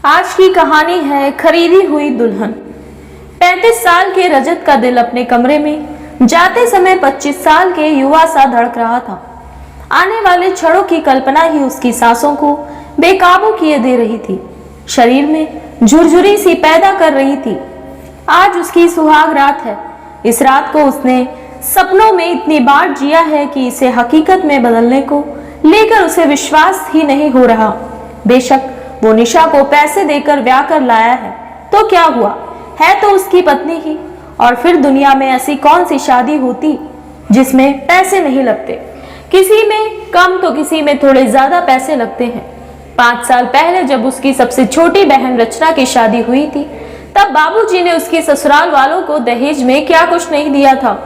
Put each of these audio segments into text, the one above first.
आज की कहानी है खरीदी हुई दुल्हन। 35 साल के रजत का दिल अपने कमरे में जाते समय 25 साल के युवा सा धड़क रहा था। आने वाले क्षणों की कल्पना ही उसकी सांसों को बेकाबू किए दे रही थी, शरीर में झुरझुरी सी पैदा कर रही थी। आज उसकी सुहाग रात है। इस रात को उसने सपनों में इतनी बार जिया है कि इसे हकीकत में बदलने को लेकर उसे विश्वास ही नहीं हो रहा। बेशक वो निशा को पैसे देकर ब्याह कर लाया है, तो क्या हुआ, है तो उसकी पत्नी ही। और फिर दुनिया में ऐसी कौन सी शादी होती जिसमें पैसे नहीं लगते। किसी में कम तो किसी में थोड़े ज्यादा पैसे लगते हैं। 5 साल पहले जब उसकी सबसे छोटी बहन रचना की शादी हुई थी, तब बाबूजी ने उसके ससुराल वालों को दहेज में क्या कुछ नहीं दिया था।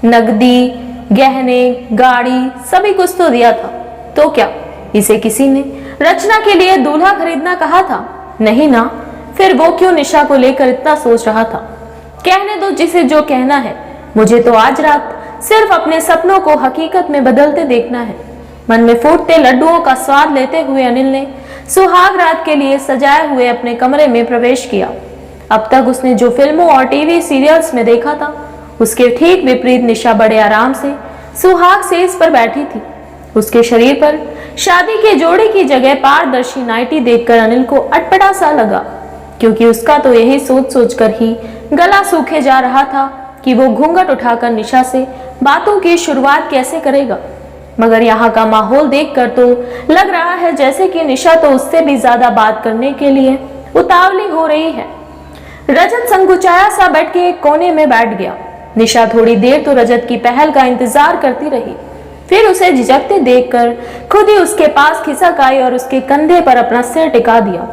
नकदी, गहने, गाड़ी, सभी कुछ तो दिया था। तो क्या इसे किसी ने रचना के लिए दूल्हा खरीदना कहा था? नहीं ना। फिर वो क्यों निशा को लेकर इतना सोच रहा था? कहने दो जिसे जो कहना है। मुझे तो आज रात सिर्फ अपने सपनों को हकीकत में बदलते देखना है। मन में फूटते लड्डुओं का स्वाद लेते हुए अनिल ने सुहाग रात के लिए सजाए हुए अपने कमरे में प्रवेश किया। अब तक उसने जो फिल्मों और टीवी सीरियल्स में देखा था, उसके ठीक विपरीत निशा बड़े आराम से सुहाग सेज पर बैठी थी। उसके शरीर पर शादी के जोड़े की जगह पारदर्शी नाइटी देखकर अनिल को अटपटा सा लगा, क्योंकि उसका तो यही सोच सोचकर ही गला सूखे जा रहा था कि वो घूंघट उठाकर निशा से बातों की शुरुआत कैसे करेगा। मगर यहाँ का माहौल देखकर तो लग रहा है जैसे कि निशा तो उससे भी ज्यादा बात करने के लिए उतावली हो रही है। रजत संकुचाया सा बैठ के एक कोने में बैठ गया। निशा थोड़ी देर तो रजत की पहल का इंतजार करती रही, फिर उसे झिझकते देखकर खुद ही उसके पास खिसक आई और उसके कंधे पर अपना सिर टिका दिया।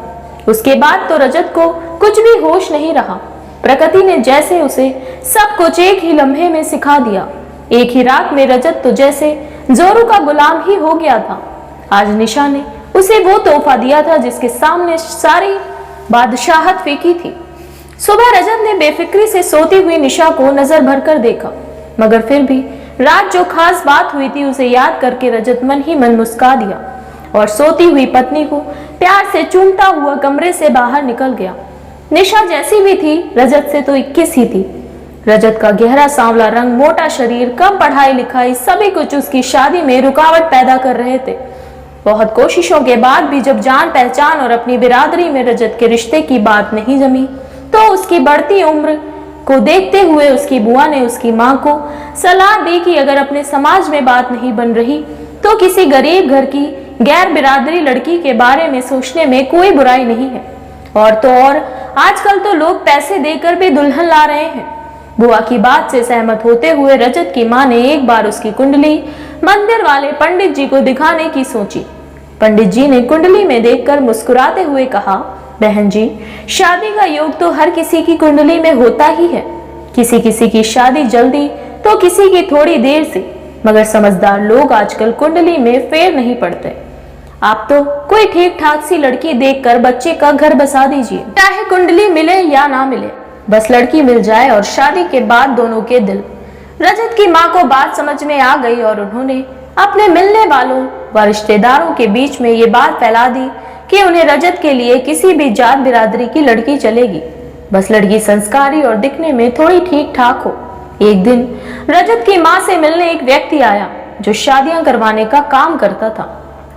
उसके बाद तो रजत को कुछ भी होश नहीं रहा। प्रकृति ने जैसे उसे सब कुछ एक ही लम्हे में सिखा दिया। एक ही रात में रजत तो जैसे जोरू का गुलाम ही हो गया था। आज निशा ने उसे वो तोहफा दिया था जिसके सामने सारी बादशाहत फीकी थी। सुबह रजत ने बेफिक्री से सोती हुई निशा को नजर भरकर देखा, मगर फिर भी रात जो खास बात हुई थी उसे याद करके रजत मन ही मन मुस्का दिया और सोती हुई पत्नी को प्यार से चूमता हुआ कमरे से बाहर निकल गया। निशा जैसी भी थी, रजत से तो 21 ही थी। रजत का गहरा सांवला रंग, मोटा शरीर, कम पढ़ाई लिखाई, सभी कुछ उसकी शादी में रुकावट पैदा कर रहे थे। बहुत कोशिशों के बाद भी जब जान पहचान और अपनी बिरादरी में रजत के रिश्ते की बात नहीं जमी, तो उसकी बढ़ती उम्र को देखते हुए उसकी बुआ ने उसकी मां को सलाह दी कि अगर अपने समाज में बात नहीं बन रही तो किसी गरीब घर की गैर बिरादरी लड़की के बारे में सोचने में कोई बुराई नहीं है। और तो और आजकल तो लोग पैसे देकर भी दुल्हन ला रहे हैं। बुआ की बात से सहमत होते हुए रजत की मां ने एक बार उसकी कुंडली मंदिर वाले पंडित जी को दिखाने की सोची। पंडित जी ने कुंडली में देखकर मुस्कुराते हुए कहा, बहन जी, शादी का योग तो हर किसी की कुंडली में होता ही है। किसी किसी की शादी जल्दी तो किसी की थोड़ी देर से, मगर समझदार लोग आजकल कुंडली में फेर नहीं पड़ते। आप तो कोई ठीक ठाक सी लड़की देखकर बच्चे का घर बसा दीजिए, चाहे कुंडली मिले या ना मिले, बस लड़की मिल जाए और शादी के बाद दोनों के दिल। रजत की माँ को बात समझ में आ गई और उन्होंने अपने मिलने वालों व रिश्तेदारों के बीच में ये बात फैला दी कि उन्हें रजत के लिए किसी भी जात बिरादरी की लड़की चलेगी, बस लड़की संस्कारी और दिखने में थोड़ी ठीक ठाक हो। एक दिन रजत की मां से मिलने एक व्यक्ति आया जो शादियां करवाने का काम करता था।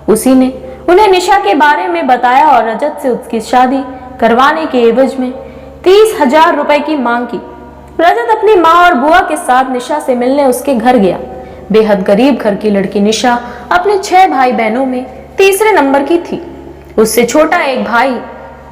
उसी ने उन्हें निशा के बारे में बताया और रजत से उसकी शादी करवाने के एवज में 30,000 रुपए की मांग की। रजत अपनी माँ और बुआ के साथ निशा से मिलने उसके घर गया। बेहद गरीब घर की लड़की निशा अपने 6 भाई बहनों में तीसरे नंबर की थी। उससे छोटा एक भाई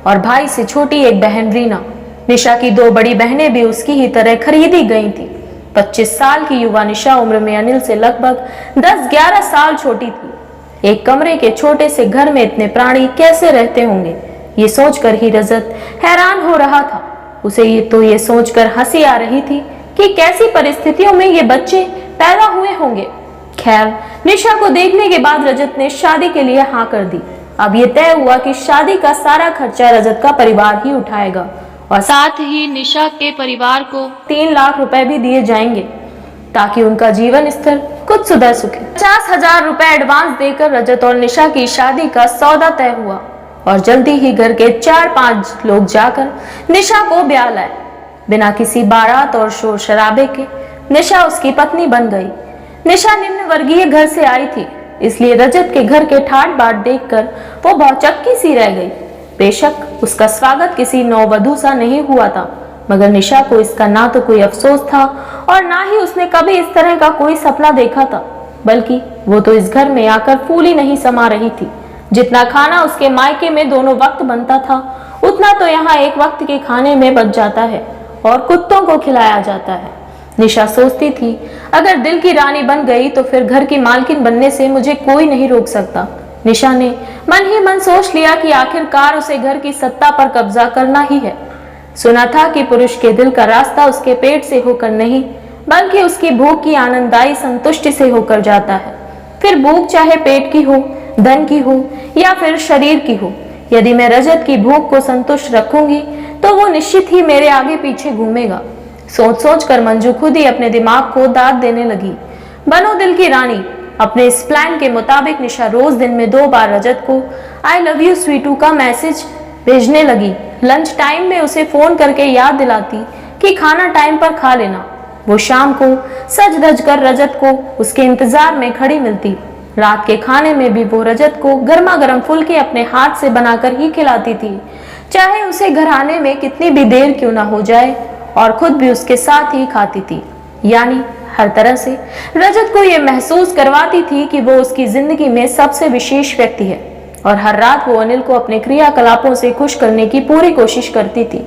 और भाई से छोटी एक बहन रीना। निशा की 2 बड़ी बहनें भी उसकी ही तरह खरीदी गई थी। 25 साल की युवा निशा उम्र में अनिल से लगभग 10-11 साल छोटी थी। एक कमरे के छोटे से घर में इतने प्राणी कैसे रहते होंगे, ये सोचकर ही रजत हैरान हो रहा था। उसे ये सोचकर हंसी आ रही थी कि कैसी परिस्थितियों में ये बच्चे पैदा हुए होंगे। खैर, निशा को देखने के बाद रजत ने शादी के लिए हाँ कर दी। अब ये तय हुआ कि शादी का सारा खर्चा रजत का परिवार ही उठाएगा और साथ ही निशा के परिवार को 3 लाख रुपए भी दिए जाएंगे ताकि उनका जीवन स्तर कुछ सुधर सके। 50,000 रुपए एडवांस देकर रजत और निशा की शादी का सौदा तय हुआ। और जल्दी ही घर के 4-5 लोग जाकर निशा को ब्याह लाए। बिना किसी बारात और शोर शराबे के निशा उसकी पत्नी बन गई। निशा निम्न वर्गीय घर से आई थी, इसलिए रजत के घर के ठाट बाट देखकर वो भौचक्की सी रह गई। बेशक उसका स्वागत किसी नववधू सा नहीं हुआ था, मगर निशा को इसका ना तो कोई अफसोस था और ना ही उसने कभी इस तरह का कोई सपना देखा था, बल्कि वो तो इस घर में आकर फूली नहीं समा रही थी। जितना खाना उसके मायके में दोनों वक्त बनता था, उतना तो यहाँ एक वक्त के खाने में बच जाता है और कुत्तों को खिलाया जाता है। निशा सोचती थी, अगर दिल की रानी बन गई तो फिर घर की मालकिन बनने से मुझे कोई नहीं रोक सकता। निशा ने मन ही मन सोच लिया कि आखिरकार उसे घर की सत्ता पर कब्जा करना ही है। सुना था कि पुरुष के दिल का रास्ता उसके पेट से होकर नहीं, बल्कि उसकी भूख की आनंददायी संतुष्टि से होकर जाता है। फिर भूख चाहे पेट की हो, धन की हो या फिर शरीर की हो, यदि मैं रजत की भूख को संतुष्ट रखूंगी तो वो निश्चित ही मेरे आगे पीछे घूमेगा। सोच सोच कर मंजू खुद ही अपने दिमाग को दाद देने लगी। बनो दिल की रानी। अपने इस प्लान के मुताबिक निशा रोज दिन में 2 बार रजत को आई लव यू स्वीटू का मैसेज भेजने लगी। लंच टाइम में उसे फोन करके याद दिलाती कि खाना टाइम पर खा लेना। वो शाम को सज धज कर रजत को उसके इंतजार में खड़ी मिलती। रात के खाने में भी वो रजत को गर्मा गर्म फुलके अपने हाथ से बनाकर ही खिलाती थी, चाहे उसे घर आने में कितनी भी देर क्यों ना हो जाए, और खुद भी उसके साथ ही खाती थी। यानी हर तरह से रजत को ये महसूस करवाती थी कि वो उसकी जिंदगी में सबसे विशेष व्यक्ति है, और हर रात वो अनिल को अपने क्रियाकलापों से खुश करने की पूरी कोशिश करती थी।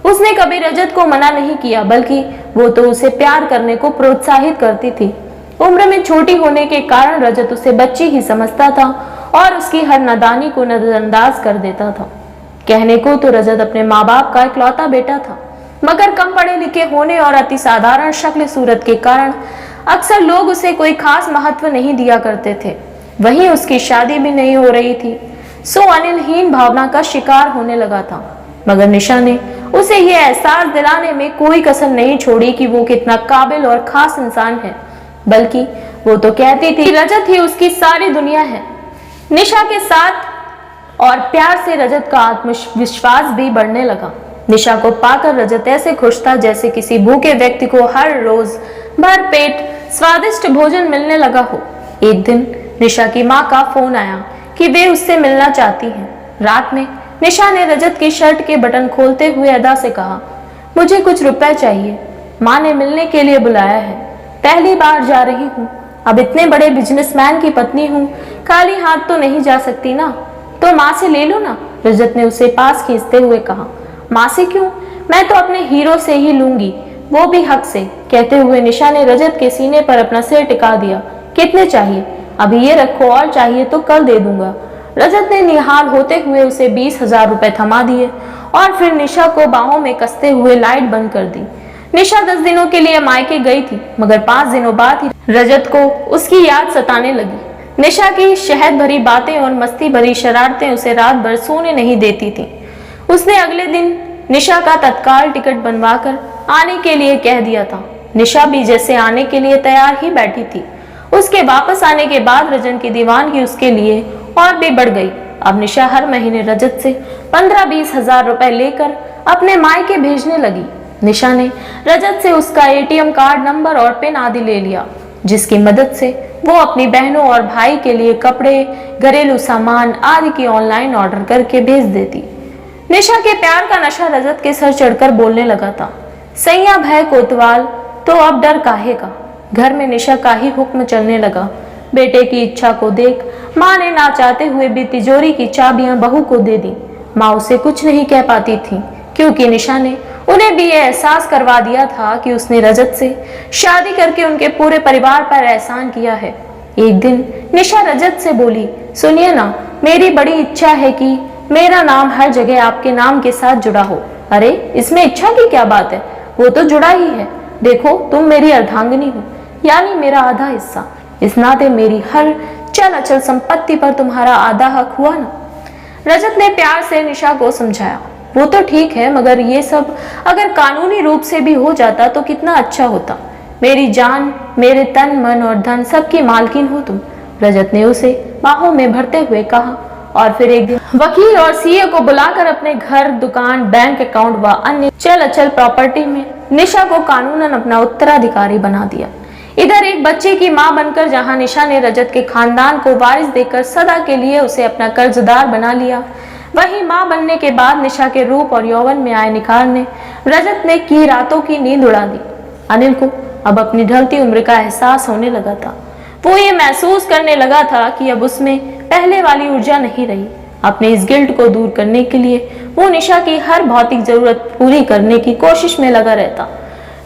उसने कभी रजत को मना नहीं किया, बल्कि वो तो उसे प्यार करने को प्रोत्साहित करती थी। उम्र में छोटी होने के कारण रजत उसे बच्ची ही समझता था और उसकी हर नादानी को नजरअंदाज कर देता था। कहने को तो रजत अपने माँ बाप का इकलौता बेटा था, मगर कम पढ़े लिखे होने और अति साधारण शक्ल सूरत के कारण अक्सर लोग उसे कोई खास महत्व नहीं दिया करते थे। वहीं उसकी शादी भी नहीं हो रही थी, सो अनिल हीन भावना का शिकार होने लगा था। मगर निशा ने उसे यह एहसास दिलाने में कोई कसर नहीं छोड़ी कि वो कितना काबिल और खास इंसान है, बल्कि वो तो कहती थी रजत ही उसकी सारी दुनिया है। निशा के साथ और प्यार से रजत का आत्मविश्वास भी बढ़ने लगा। निशा को पाकर रजत ऐसे खुश था जैसे किसी भूखे व्यक्ति को हर रोज भर पेट स्वादिष्ट भोजन मिलने लगा हो। एक दिन निशा की माँ का फोन आया कि वे उससे मिलना चाहती हैं। रात में निशा ने रजत की शर्ट के बटन खोलते हुए अदा से कहा, मुझे कुछ रुपए चाहिए। माँ ने मिलने के लिए बुलाया है। पहली बार जा रही हूँ, अब इतने बड़े बिजनेसमैन की पत्नी हूँ, खाली हाथ तो नहीं जा सकती ना, तो माँ से ले लो ना। रजत ने उसे पास खींचते हुए कहा। माँ से क्यों, मैं तो अपने हीरो से ही लूंगी, वो भी हक से। कहते हुए निशा ने रजत के सीने पर अपना सिर टिका दिया। कितने चाहिए? अभी ये रखो, और चाहिए तो कल दे दूंगा। रजत ने निहाल होते हुए उसे 20,000 रुपए थमा दिए और फिर निशा को बाहों में कसते हुए लाइट बंद कर दी। निशा 10 दिनों के लिए मायके गई थी, मगर 5 दिनों बाद ही रजत को उसकी याद सताने लगी। निशा की शहद भरी बातें और मस्ती भरी शरारतें उसे रात भर सोने नहीं देती थी। उसने अगले दिन निशा का तत्काल टिकट बनवाकर आने के लिए कह दिया था। निशा भी जैसे आने के लिए तैयार ही बैठी थी। उसके वापस आने के बाद रजत की दीवानगी उसके लिए और भी बढ़ गई। अब निशा हर महीने रजत से 15-20 हजार रुपए लेकर अपने मायके भेजने लगी। निशा ने रजत से उसका एटीएम कार्ड नंबर और पिन आदि ले लिया, जिसकी मदद से वो अपनी बहनों और भाई के लिए कपड़े, घरेलू सामान आदि की ऑनलाइन ऑर्डर करके भेज देती। निशा के प्यार का नशा रजत के सर चढ़कर बोलने लगा था, सैया भय कोतवाल, तो अब डर काहे का। घर में निशा का ही हुक्म चलने लगा। बेटे की इच्छा को देख माँ ने ना चाहते हुए भी तिजोरी की चाबियां बहू को दे दी। माँ उसे कुछ नहीं कह पाती थी, क्योंकि निशा ने उन्हें भी यह एहसास करवा दिया था कि उसने रजत से शादी करके उनके पूरे परिवार पर एहसान किया है। एक दिन निशा रजत से बोली, सुनिए ना, मेरी बड़ी इच्छा है कि मेरा नाम हर जगह आपके नाम के साथ जुड़ा हो। अरे इसमें इच्छा की क्या बात है, वो तो जुड़ा ही है। देखो तुम मेरी अर्धांगिनी हो, यानी मेरा आधा हिस्सा। इस नाते मेरी हर चल अचल संपत्ति पर तुम्हारा आधा हक हुआ ना। रजत ने प्यार से निशा को समझाया, वो तो ठीक है, मगर ये सब अगर कानूनी रूप से भी हो जाता तो कितना अच्छा होता। मेरी जान, मेरे तन मन और धन सबकी मालकिन हो तुम। रजत ने उसे बाहों में भरते हुए कहा और फिर एक दिन वकील और सीए को बुलाकर अपने घर, दुकान, बैंक अकाउंट व अन्य चल अचल प्रॉपर्टी में निशा को कानूनन अपना उत्तराधिकारी बना दिया। इधर एक बच्चे की मां बनकर जहां निशा ने रजत के खानदान को वारिस देकर सदा के लिए उसे अपना कर्जदार बना लिया, वहीं मां बनने के बाद निशा के रूप और यौवन में आए निखार ने रजत ने की रातों की नींद उड़ा दी। अनिल को अब अपनी ढलती उम्र का एहसास होने लगा था। वो ये महसूस करने लगा था कि अब उसमें पहले वाली ऊर्जा नहीं रही। अपने इस गिल्ट को दूर करने के लिए वो निशा की हर भौतिक जरूरत पूरी करने की कोशिश में लगा रहता।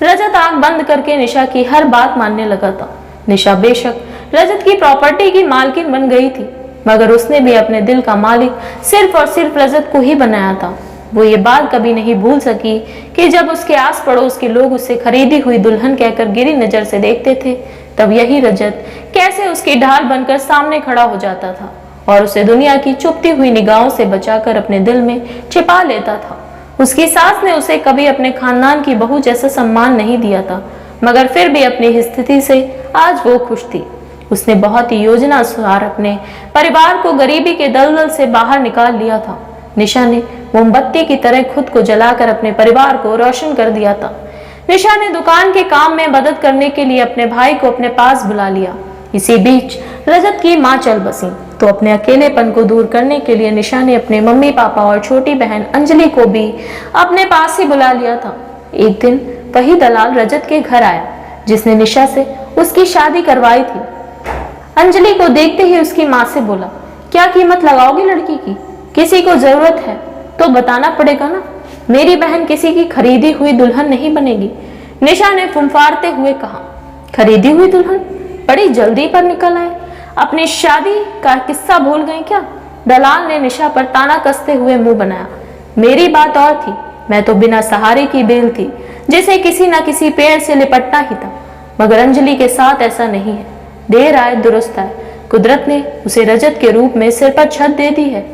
रजत आंख बंद करके निशा की हर बात मानने लगा था। निशा बेशक रजत की प्रॉपर्टी की मालकिन बन गई थी, मगर उसने भी अपने दिल का मालिक सिर्फ और सिर्फ रजत को ही बनाया था। वो ये बात कभी नहीं भूल सकी कि जब उसके आस पड़ोस के लोग उसे खरीदी हुई दुल्हन कहकर गिरी नजर से देखते थे, तब यही रजत कैसे उसकी ढाल बनकर सामने खड़ा हो जाता था और उसे दुनिया की चुभती हुई निगाहों से बचाकर अपने दिल में छिपा लेता था। उसकी सास ने उसे कभी अपने खानदान की बहू जैसा सम्मान नहीं दिया था, मगर फिर भी अपनी स्थिति से आज वो खुश थी। उसने बहुत ही योजना अनुसार अपने परिवार को गरीबी के दलदल से बाहर निकाल लिया था। निशा ने मोमबत्ती की तरह खुद को जलाकर अपने परिवार को रोशन कर दिया था। निशा ने दुकान के काम में मदद करने के लिए अपने भाई को अपने पास बुला लिया। इसी बीच रजत की मां चल बसी, तो अपने अकेलेपन को दूर करने के लिए निशा ने अपने मम्मी पापा और छोटी बहन अंजलि को भी अपने पास ही बुला लिया था। एक दिन वही दलाल रजत के घर आया जिसने निशा से उसकी शादी करवाई थी। अंजलि को देखते ही उसकी माँ से बोला, क्या कीमत लगाओगी लड़की की? किसी को जरूरत है तो बताना पड़ेगा ना, मेरी बहन किसी की खरीदी हुई दुल्हन नहीं बनेगी। निशा ने फुंफारते हुए कहा, खरीदी हुई दुल्हन? बड़ी जल्दी पर निकल आए, अपनी शादी का किस्सा भूल गए क्या? दलाल ने निशा पर ताना कसते हुए मुंह बनाया। मेरी बात और थी, मैं तो बिना सहारे की बेल थी जिसे किसी न किसी पेड़ से लिपटना ही था, मगर अंजलि के साथ ऐसा नहीं है। देर आए दुरुस्त आए, कुदरत ने उसे रजत के रूप में सिर पर छत दे दी है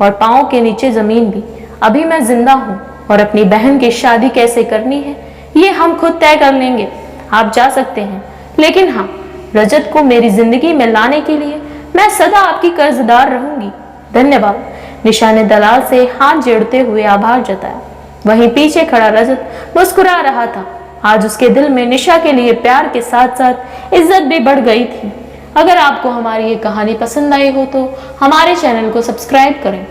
और पांव के नीचे जमीन भी। अभी मैं जिंदा हूँ और अपनी बहन की शादी कैसे करनी है ये हम खुद तय कर लेंगे। आप जा सकते हैं, लेकिन हाँ, रजत को मेरी जिंदगी में लाने के लिए मैं सदा आपकी कर्जदार रहूंगी। धन्यवाद। निशा ने दलाल से हाथ जोड़ते हुए आभार जताया। वहीं पीछे खड़ा रजत मुस्कुरा रहा था। आज उसके दिल में निशा के लिए प्यार के साथ साथ इज्जत भी बढ़ गई थी। अगर आपको हमारी ये कहानी पसंद आई हो तो हमारे चैनल को सब्सक्राइब करें।